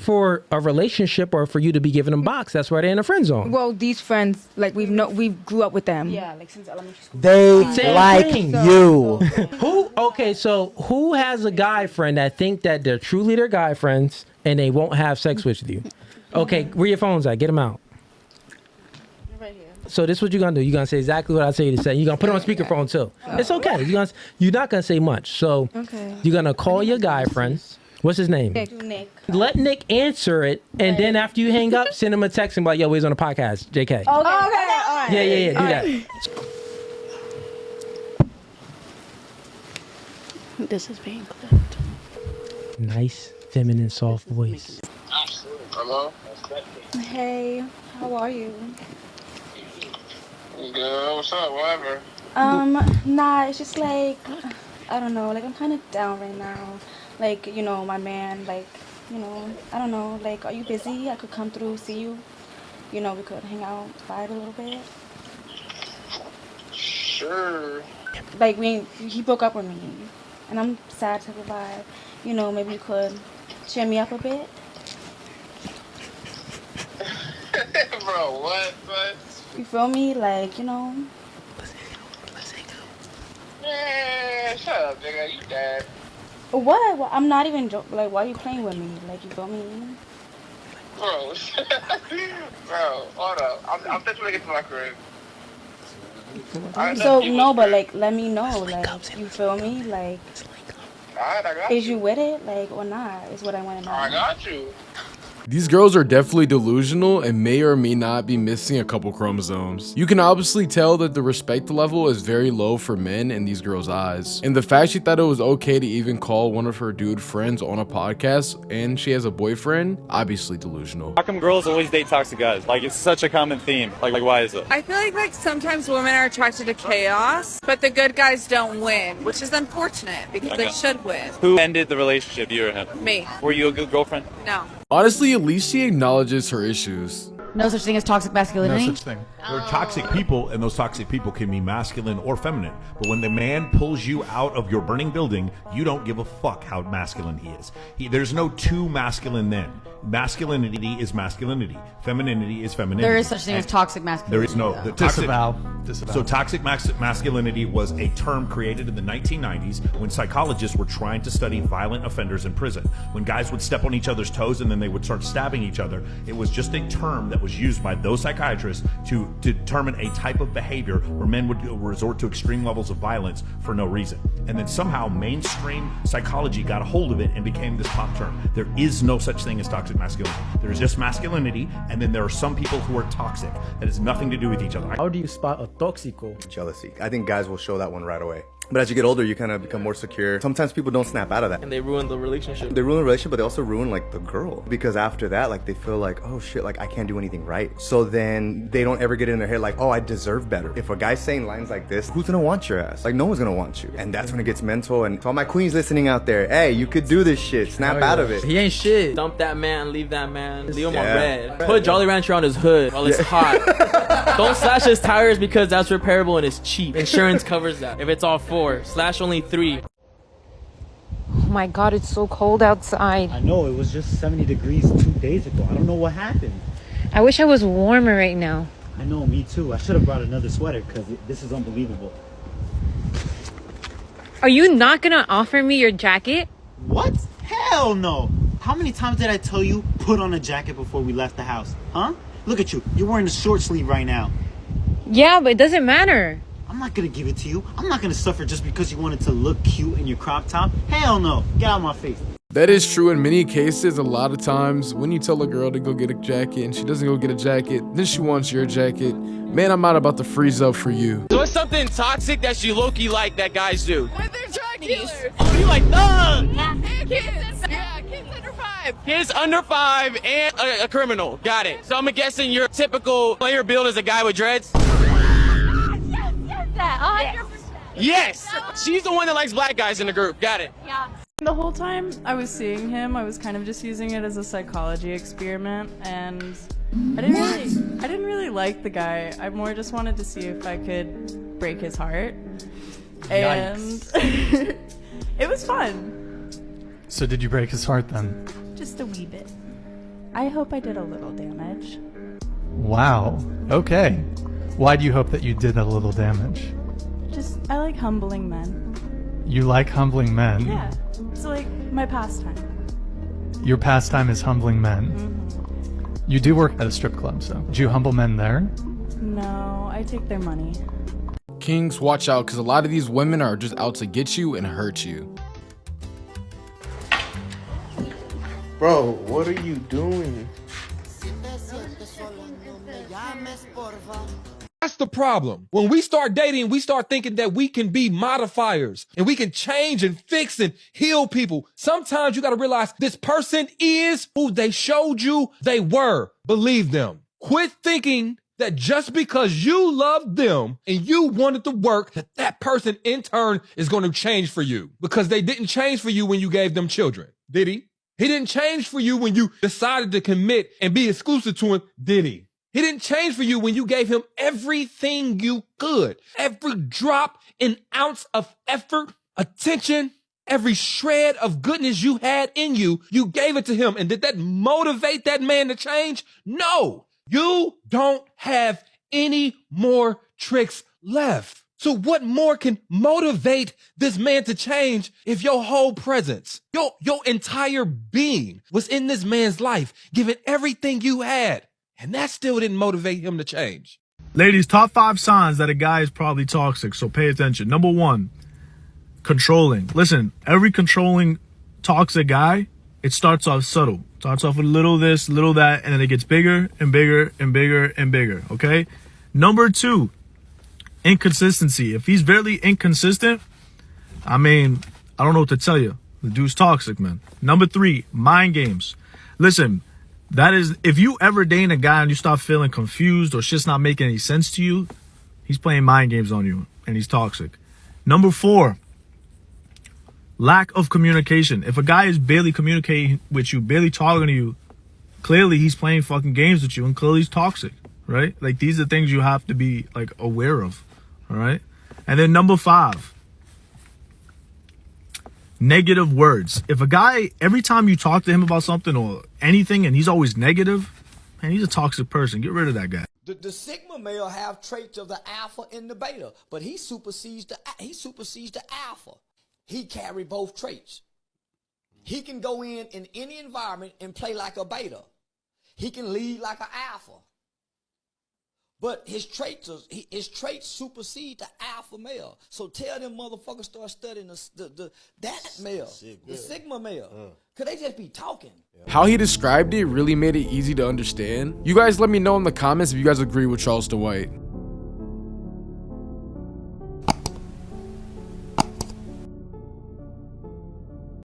for a relationship or for you to be giving them box. That's why they're in a friend zone. Well, these friends, like we grew up with them. Yeah, like since elementary school. They like you. Who has a guy friend that think that they're truly their guy friends and they won't have sex with you? Okay, where your phones at? Get them out. Right here. So this is what you're gonna do. You're gonna say exactly what I say you to say. You're gonna put it on speakerphone too. It's okay. You're not gonna say much. So you're gonna call your guy friend. What's his name? Nick. Let Nick answer it, and then after you hang up, send him a text and be like, "Yo, he's on the podcast." JK. Okay. All right. Yeah. Do that. This is being clipped. Nice, feminine, soft voice. Hello? Hey, how are you? Good. What's up? Whatever. Nah, it's just like, I don't know, like I'm kind of down right now. Like, you know, my man, like, you know, I don't know, like, are you busy? I could come through, see you. You know, we could hang out, vibe a little bit. Sure. Like, he broke up with me, and I'm sad to vibe. You know, maybe you could cheer me up a bit. Bro, what? You feel me? Like, you know. Man, shut up, nigga. You dead. What? Well, I'm not even joking. Like, why are you playing with me? Like, you feel me? Bro. Bro, hold up. I'm just gonna get to my crib. So, no, but, like, let me know. Like, you feel me? Like, Alright, I got is you with it? Like, or not? Is what I want to know. I got you. These girls are definitely delusional and may or may not be missing a couple chromosomes. You can obviously tell that the respect level is very low for men in these girls' eyes. And the fact she thought it was okay to even call one of her dude friends on a podcast and she has a boyfriend, obviously delusional. How come girls always date toxic guys? Like, it's such a common theme. Like why is it? I feel like sometimes women are attracted to chaos, but the good guys don't win, which is unfortunate because they should win. Who ended the relationship, you or him? Me. Were you a good girlfriend? No. Honestly, at least she acknowledges her issues. No such thing as toxic masculinity? No such thing. There are toxic people, and those toxic people can be masculine or feminine. But when the man pulls you out of your burning building, you don't give a fuck how masculine he is. There's no too masculine then. Masculinity is masculinity. Femininity is femininity. There is such thing as toxic masculinity. There is no... Disavow. So toxic masculinity was a term created in the 1990s when psychologists were trying to study violent offenders in prison. When guys would step on each other's toes and then they would start stabbing each other, it was just a term that was used by those psychiatrists to determine a type of behavior where men would resort to extreme levels of violence for no reason. And then somehow mainstream psychology got a hold of it and became this pop term. There is no such thing as toxic masculinity. There is just masculinity, and then there are some people who are toxic. That has nothing to do with each other. How do you spot a toxico? Jealousy. I think guys will show that one right away. But as you get older, you kind of become more secure. Sometimes people don't snap out of that. And they ruin the relationship. They ruin the relationship, but they also ruin like the girl. Because after that, like they feel like, oh shit, like I can't do anything right. So then they don't ever get in their head like, oh, I deserve better. If a guy's saying lines like this, who's gonna want your ass? Like no one's gonna want you. And that's when it gets mental. And to all my queens listening out there, hey, you could do this shit. Snap out of it. He ain't shit. Dump that man, leave that man. Leave him on red. Right. Put Jolly Rancher on his hood while it's hot. Don't slash his tires because that's repairable and it's cheap. Insurance covers that. If it's all 4, slash only 3. Oh my god, it's so cold outside. I know, it was just 70 degrees 2 days ago. I don't know what happened. I wish I was warmer right now. I know, me too. I should have brought another sweater because this is unbelievable. Are you not gonna offer me your jacket? What? Hell no! How many times did I tell you put on a jacket before we left the house? Huh? Look at you. You're wearing a short sleeve right now. Yeah, but it doesn't matter. I'm not gonna give it to you. I'm not gonna suffer just because you wanted to look cute in your crop top. Hell no. Get out of my face. That is true in many cases. A lot of times when you tell a girl to go get a jacket and she doesn't go get a jacket, then she wants your jacket. Man, I'm not about to freeze up for you. So what's something toxic that you low-key like that guys do? When they're drug dealers. Oh, you like thugs? And kids. Yeah, kids under 5. Kids under 5 and a criminal. Got it. So I'm guessing your typical player build is a guy with dreads? That 100%. Yes! She's the one that likes black guys in the group. Got it. Yeah. The whole time I was seeing him, I was kind of just using it as a psychology experiment, and I didn't really like the guy. I more just wanted to see if I could break his heart. And it was fun. So did you break his heart then? Just a wee bit. I hope I did a little damage. Wow. Okay. Why do you hope that you did a little damage? Just, I like humbling men. You like humbling men? Yeah. It's like my pastime. Your pastime is humbling men. You do work at a strip club, so do you humble men there? No, I take their money. Kings, watch out, because a lot of these women are just out to get you and hurt you. Bro, what are you doing? That's the problem. When we start dating, we start thinking that we can be modifiers and we can change and fix and heal people. Sometimes you got to realize this person is who they showed you they were. Believe them. Quit thinking that just because you love them and you wanted to work, that person in turn is going to change for you, because they didn't change for you when you gave them children. Did he? He didn't change for you when you decided to commit and be exclusive to him. Did he? He didn't change for you when you gave him everything you could. Every drop and ounce of effort, attention, every shred of goodness you had in you, you gave it to him. And did that motivate that man to change? No. You don't have any more tricks left. So what more can motivate this man to change if your whole presence, your entire being was in this man's life, giving everything you had? And that still didn't motivate him to change. Ladies, top 5 signs that a guy is probably toxic, so pay attention. Number 1, controlling. Listen, every controlling toxic guy, it starts off subtle. It starts off with a little this, little that, and then it gets bigger and bigger and bigger and bigger, okay? Number 2, inconsistency. If he's very inconsistent, I mean, I don't know what to tell you. The dude's toxic, man. Number 3, mind games. Listen, that is, if you ever date a guy and you start feeling confused or shit's not making any sense to you, he's playing mind games on you and he's toxic. Number 4, lack of communication. If a guy is barely communicating with you, barely talking to you, clearly he's playing fucking games with you and clearly he's toxic, right? Like, these are things you have to be like aware of, all right? And then number 5, negative words. If a guy, every time you talk to him about something or anything and he's always negative, man, he's a toxic person. Get rid of that guy. The Sigma male have traits of the alpha and the beta, but he supersedes the alpha. He carry both traits. He can go in any environment and play like a beta. He can lead like an alpha. But his traits supersede the alpha male. So tell them motherfuckers start studying that male, the Sigma male. Could they just be talking? How he described it really made it easy to understand. You guys let me know in the comments if you guys agree with Charleston White.